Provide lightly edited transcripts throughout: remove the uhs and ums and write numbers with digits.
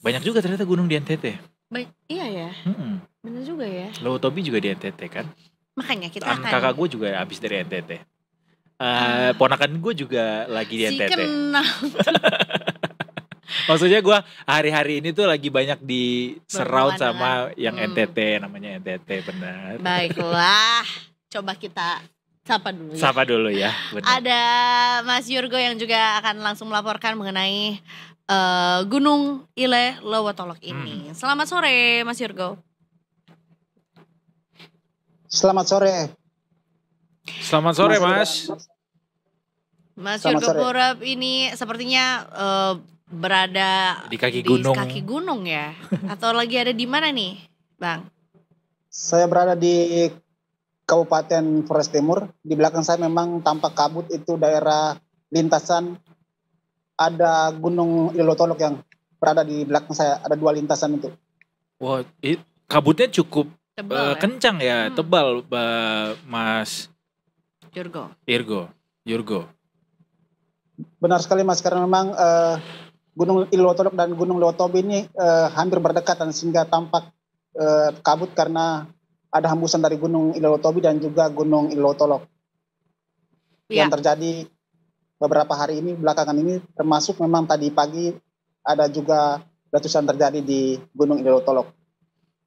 Banyak juga ternyata gunung di NTT. Baik, iya ya, bener juga ya. Lewotobi juga di NTT kan. Makanya kita akan Kakak gue juga habis dari NTT. Ponakan gue juga lagi di si NTT. kenal Maksudnya gue hari-hari ini tuh lagi banyak di surround Berhubungan sama dengan, yang NTT, namanya NTT, benar. baiklah, coba kita sapa dulu ya. Sapa dulu ya, benar. Ada Mas Yurgo yang juga akan langsung melaporkan mengenai Gunung Ile Lowotolok ini. Selamat sore Mas Yurgo. Selamat sore. Selamat sore Mas. Mas Selamat Yurgo sore. Borap ini sepertinya berada Di kaki gunung ya, atau lagi ada di mana nih, Bang? Saya berada di Kabupaten Flores Timur. Di belakang saya memang tampak kabut, itu daerah lintasan. Ada Gunung Ile Lowotolok yang berada di belakang saya. Ada 2 lintasan itu. Wah, kabutnya cukup Tebal ya? kencang ya, tebal Mas Yurgo. Benar sekali Mas, karena memang Gunung Ile Lowotolok dan Gunung Lewotobi ini hampir berdekatan, sehingga tampak kabut karena ada hembusan dari Gunung Ile Lowotobbi dan juga Gunung Ile Lowotolok yang terjadi beberapa hari ini belakangan ini, termasuk memang tadi pagi ada juga letusan terjadi di Gunung Ile Lowotolok.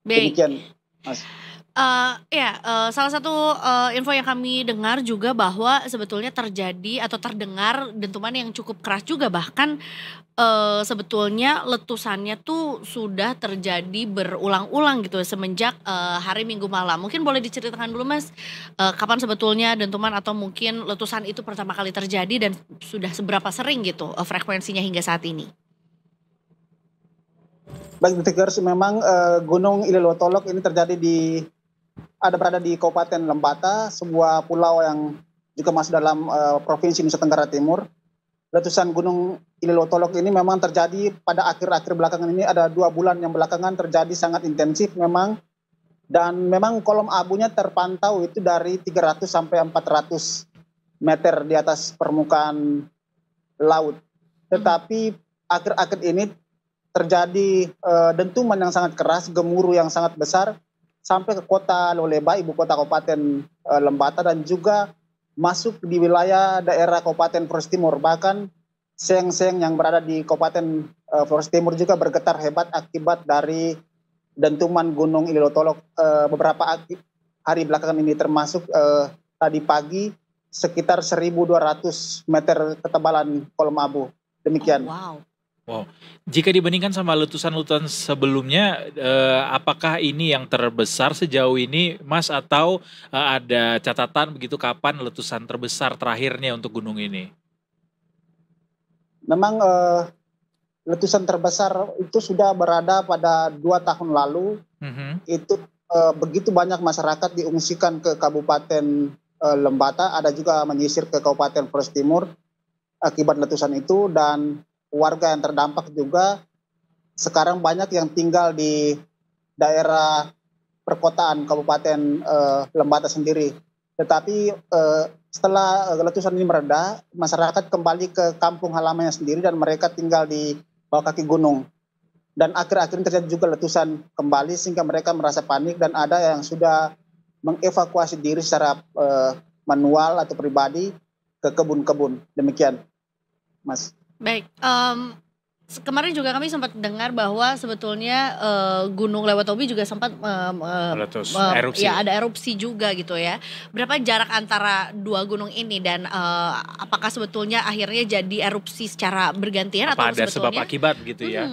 Demikian Mas. Salah satu info yang kami dengar juga bahwa sebetulnya terjadi atau terdengar dentuman yang cukup keras juga, bahkan sebetulnya letusannya tuh sudah terjadi berulang-ulang gitu semenjak hari Minggu malam. Mungkin boleh diceritakan dulu Mas, kapan sebetulnya dentuman atau mungkin letusan itu pertama kali terjadi dan sudah seberapa sering gitu frekuensinya hingga saat ini? Baik, Detikers, memang Gunung Ile Lowotolok ini berada di Kabupaten Lembata, sebuah pulau yang juga masuk dalam Provinsi Nusa Tenggara Timur. Letusan Gunung Ile Lowotolok ini memang terjadi pada akhir-akhir belakangan ini, ada 2 bulan yang belakangan terjadi sangat intensif memang. Dan memang kolom abunya terpantau itu dari 300 sampai 400 meter di atas permukaan laut. Tetapi akhir-akhir ini terjadi dentuman yang sangat keras, gemuruh yang sangat besar sampai ke kota Loleba, ibu kota Kabupaten Lembata, dan juga masuk di wilayah daerah Kabupaten Flores Timur. Bahkan seng-seng yang berada di Kabupaten Flores Timur juga bergetar hebat akibat dari dentuman Gunung Ile Lowotolok beberapa hari belakangan ini, termasuk tadi pagi sekitar 1.200 meter ketebalan kolom abu. Demikian. Wow. Jika dibandingkan sama letusan-letusan sebelumnya, apakah ini yang terbesar sejauh ini, Mas, atau ada catatan begitu kapan letusan terbesar terakhirnya untuk gunung ini? Memang letusan terbesar itu sudah berada pada 2 tahun lalu. Itu begitu banyak masyarakat diungsikan ke Kabupaten Lembata, ada juga menyisir ke Kabupaten Flores Timur akibat letusan itu, dan warga yang terdampak juga sekarang banyak yang tinggal di daerah perkotaan Kabupaten Lembata sendiri. Tetapi setelah letusan ini mereda, masyarakat kembali ke kampung halamannya sendiri dan mereka tinggal di bawah kaki gunung. Dan akhir-akhir ini terjadi juga letusan kembali sehingga mereka merasa panik, dan ada yang sudah mengevakuasi diri secara manual atau pribadi ke kebun-kebun. Demikian, Mas. Baik, kemarin juga kami sempat dengar bahwa sebetulnya Gunung Lewotobi juga sempat meletus, erupsi. Ya, ada erupsi juga gitu ya. Berapa jarak antara 2 gunung ini, dan apakah sebetulnya akhirnya jadi erupsi secara bergantian atau ada sebab sebetulnya akibat gitu ya?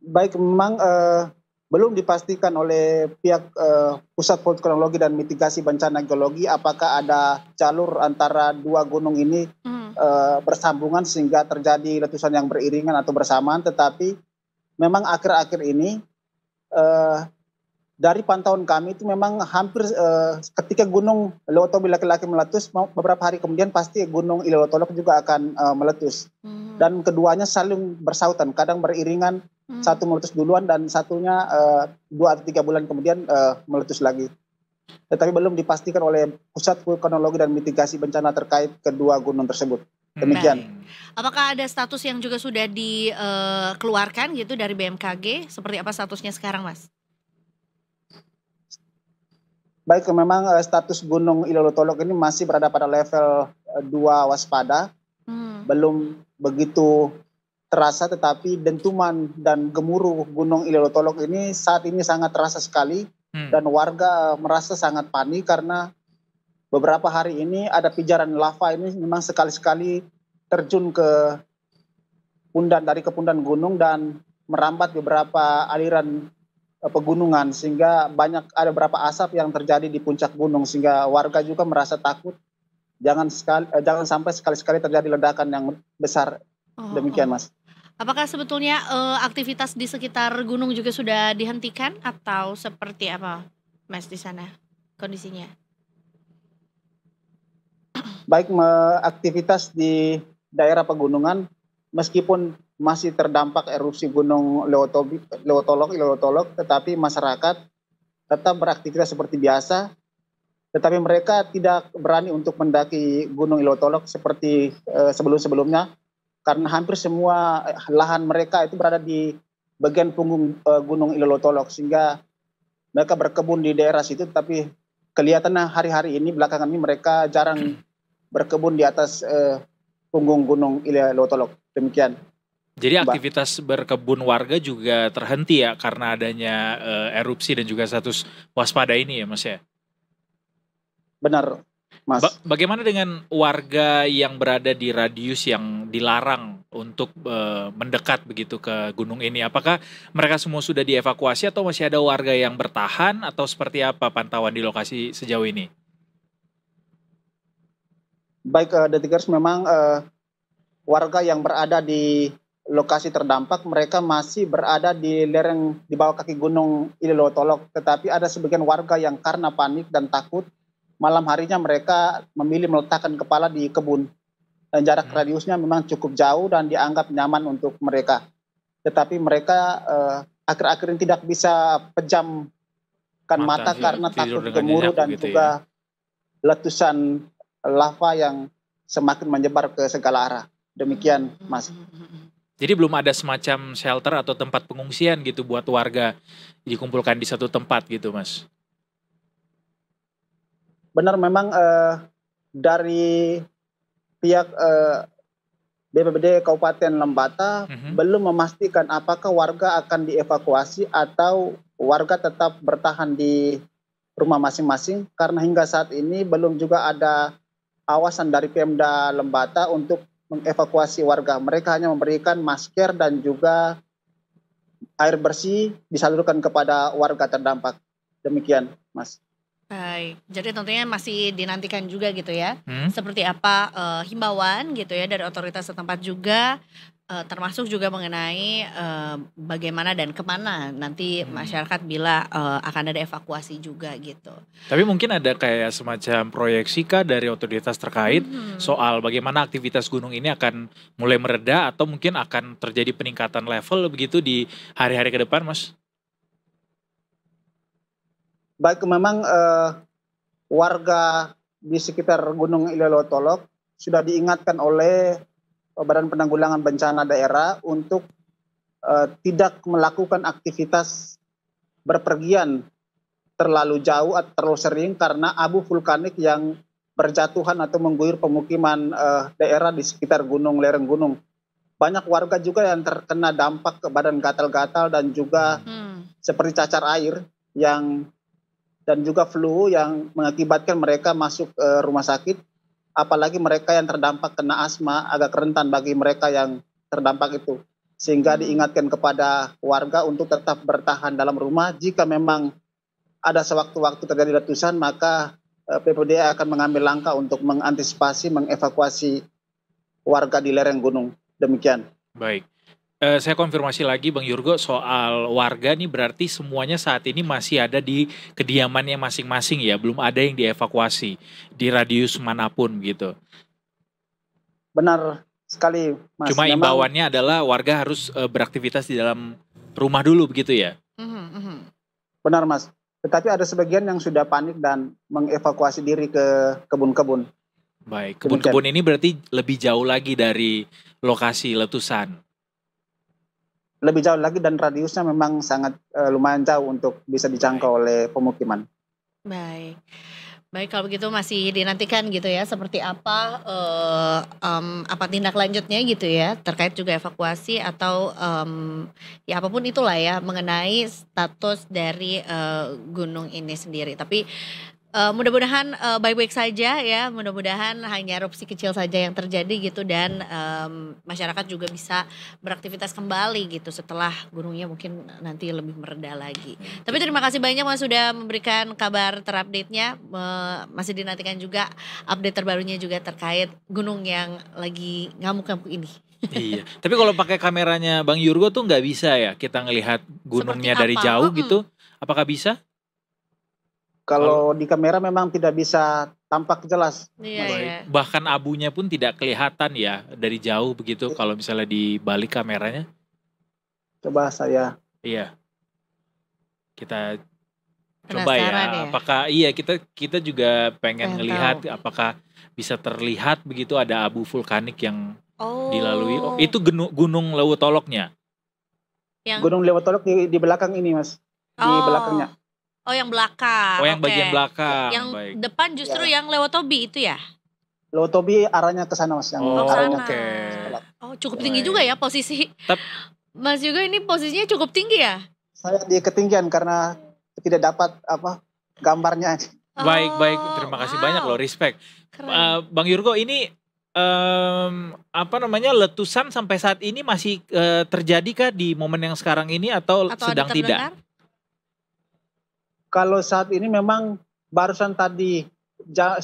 Baik, memang belum dipastikan oleh pihak Pusat Vulkanologi dan Mitigasi Bencana Geologi apakah ada jalur antara 2 gunung ini bersambungan sehingga terjadi letusan yang beriringan atau bersamaan. Tetapi memang akhir-akhir ini dari pantauan kami itu memang hampir ketika Gunung Lewotobi laki-laki meletus, beberapa hari kemudian pasti Gunung Ile Lowotolok juga akan meletus. Dan keduanya saling bersautan, kadang beriringan, satu meletus duluan dan satunya 2 atau 3 bulan kemudian meletus lagi. Tetapi belum dipastikan oleh Pusat Vulkanologi dan Mitigasi Bencana terkait kedua gunung tersebut. Demikian. Baik. Apakah ada status yang juga sudah dikeluarkan gitu dari BMKG? Seperti apa statusnya sekarang, Mas? Baik, memang status Gunung Ilelotolok ini masih berada pada level 2 waspada, Hmm. belum begitu terasa, tetapi dentuman dan gemuruh Gunung Ilelotolok ini saat ini sangat terasa sekali, dan warga merasa sangat panik karena beberapa hari ini ada pijaran lava ini memang sekali-sekali terjun ke kepundan gunung dan merambat beberapa aliran pegunungan, sehingga ada beberapa asap yang terjadi di puncak gunung, sehingga warga juga merasa takut jangan sampai sekali-sekali terjadi ledakan yang besar. Oh, Demikian, oh. Mas. Apakah sebetulnya aktivitas di sekitar gunung juga sudah dihentikan atau seperti apa, Mas, di sana kondisinya? Baik, aktivitas di daerah pegunungan meskipun masih terdampak erupsi Gunung Ilelotolok, tetapi masyarakat tetap beraktivitas seperti biasa. Tetapi mereka tidak berani untuk mendaki Gunung Ilelotolok seperti sebelum-sebelumnya, karena hampir semua lahan mereka itu berada di bagian punggung Gunung Ilelotolok, sehingga mereka berkebun di daerah situ. Tapi kelihatannya hari-hari ini belakangan ini mereka jarang berkebun di atas punggung Gunung Ilelotolok. Demikian. Jadi aktivitas berkebun warga juga terhenti ya karena adanya erupsi dan juga status waspada ini ya, Mas ya? Benar, Mas. Bagaimana dengan warga yang berada di radius yang dilarang untuk mendekat begitu ke gunung ini? Apakah mereka semua sudah dievakuasi atau masih ada warga yang bertahan atau seperti apa pantauan di lokasi sejauh ini? Baik, Detikers, memang warga yang berada di lokasi terdampak mereka masih berada di bawah kaki Gunung Ilelotolok, tetapi ada sebagian warga yang karena panik dan takut malam harinya mereka memilih meletakkan kepala di kebun, dan jarak radiusnya memang cukup jauh dan dianggap nyaman untuk mereka. Tetapi mereka akhir-akhir ini tidak bisa pejamkan mata karena takut gemuruh dan juga letusan lava yang semakin menyebar ke segala arah. Demikian, Mas. Jadi belum ada semacam shelter atau tempat pengungsian gitu buat warga dikumpulkan di satu tempat gitu, Mas? Benar, memang dari pihak BPBD Kabupaten Lembata belum memastikan apakah warga akan dievakuasi atau warga tetap bertahan di rumah masing-masing, karena hingga saat ini belum juga ada awasan dari Pemda Lembata untuk mengevakuasi warga. Mereka hanya memberikan masker dan juga air bersih disalurkan kepada warga terdampak. Demikian, Mas. Baik, jadi tentunya masih dinantikan juga gitu ya, seperti apa himbauan gitu ya dari otoritas setempat juga, termasuk juga mengenai bagaimana dan kemana nanti masyarakat bila akan ada evakuasi juga gitu. Tapi mungkin ada kayak semacam proyeksi kah dari otoritas terkait soal bagaimana aktivitas gunung ini akan mulai mereda atau mungkin akan terjadi peningkatan level begitu di hari-hari ke depan, Mas? Baik, memang warga di sekitar Gunung Ilelotolok sudah diingatkan oleh Badan Penanggulangan Bencana Daerah untuk tidak melakukan aktivitas berpergian terlalu jauh atau terlalu sering karena abu vulkanik yang berjatuhan atau mengguyur pemukiman daerah di sekitar lereng gunung. Banyak warga juga yang terkena dampak ke badan gatal-gatal dan juga seperti cacar air dan juga flu yang mengakibatkan mereka masuk rumah sakit. Apalagi mereka yang terdampak kena asma, agak rentan bagi mereka yang terdampak itu. Sehingga diingatkan kepada warga untuk tetap bertahan dalam rumah. Jika memang ada sewaktu-waktu terjadi letusan, maka PPD akan mengambil langkah untuk mengantisipasi, mengevakuasi warga di lereng gunung. Demikian. Baik. Saya konfirmasi lagi Bang Yurgo soal warga nih, berarti semuanya saat ini masih ada di kediamannya masing-masing ya, belum ada yang dievakuasi di radius manapun gitu. Benar sekali, Mas. Cuma imbauannya adalah warga harus beraktivitas di dalam rumah dulu begitu ya? Benar, Mas. Tetapi ada sebagian yang sudah panik dan mengevakuasi diri ke kebun-kebun. Baik, Demikian. kebun-kebun ini berarti lebih jauh lagi dari lokasi letusan. Lebih jauh lagi dan radiusnya memang sangat lumayan jauh untuk bisa dijangkau oleh pemukiman. Baik. Baik, kalau begitu masih dinantikan gitu ya, seperti apa apa tindak lanjutnya gitu ya, terkait juga evakuasi atau ya apapun itulah ya mengenai status dari gunung ini sendiri. Tapi mudah-mudahan baik-baik saja ya, mudah-mudahan hanya erupsi kecil saja yang terjadi gitu dan masyarakat juga bisa beraktivitas kembali gitu setelah gunungnya mungkin nanti lebih mereda lagi. Tapi terima kasih banyak Mas sudah memberikan kabar terupdate-nya. Masih dinantikan juga update terbarunya juga terkait gunung yang lagi ngamuk-ngamuk ini. Iya, tapi kalau pakai kameranya Bang Yurgo tuh nggak bisa ya kita ngelihat gunungnya dari apa? jauh gitu. Apakah bisa? Kalau di kamera memang tidak bisa tampak jelas. Iya Baik. ya. Bahkan abunya pun tidak kelihatan ya dari jauh begitu kalau misalnya di balik kameranya. Coba saya Iya. Kita coba Penasaran ya. ya? Apakah iya kita juga pengen Pengen ngelihat tahu. apakah bisa terlihat begitu ada abu vulkanik yang Oh. dilalui. Oh, itu Gunung Lewotoloknya. Yang Gunung Lewotolok di belakang ini Mas. Di belakangnya. Oh, yang belakang. Oh, yang oke. bagian belakang. Yang Baik. depan justru yang Lewotobi itu ya? Lewotobi arahnya ke sana Mas. Yang Oh, arahnya oke. Oh, cukup tinggi Baik. juga ya posisi. Mas juga ini posisinya cukup tinggi ya? Saya di ketinggian karena tidak dapat gambarnya. Baik. Oh, Terima kasih wow. banyak loh, respect. Keren. Bang Yurgo, ini letusan sampai saat ini masih terjadi kah di momen yang sekarang ini atau Atau sedang ada tidak? terdengar? Kalau saat ini memang barusan tadi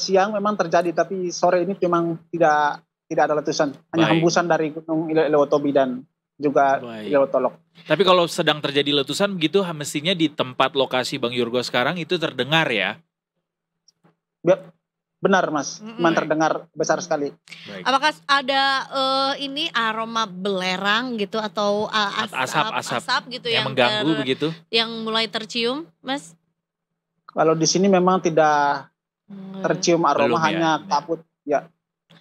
siang memang terjadi, tapi sore ini memang tidak ada letusan, hanya Baik. hembusan dari Gunung Lewotobi dan juga Baik. Lewotolok. Tapi kalau sedang terjadi letusan begitu mestinya di tempat lokasi Bang Yurgo sekarang itu terdengar ya? Benar Mas, memang Baik. terdengar besar sekali. Baik. Apakah ada ini aroma belerang gitu atau Asap gitu yang mengganggu begitu? yang mulai tercium, Mas? Kalau di sini memang tidak tercium aroma, Belum ya? hanya kabut. Ya,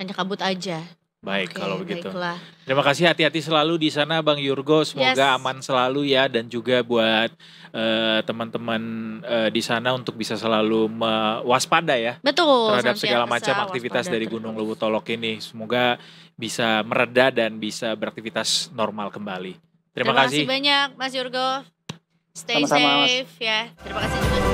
Hanya kabut aja. Baik, Oke, kalau begitu. baiklah. Terima kasih, hati-hati selalu di sana Bang Yurgo. Semoga Yes. aman selalu ya, dan juga buat teman-teman di sana untuk bisa selalu waspada ya Betul. terhadap segala senantiasa macam aktivitas waspada dari terus. Gunung Lewotolok ini. Semoga bisa mereda dan bisa beraktivitas normal kembali. Terima kasih. banyak Mas Yurgo. Stay Sama-sama, Mas. safe ya. Terima kasih juga.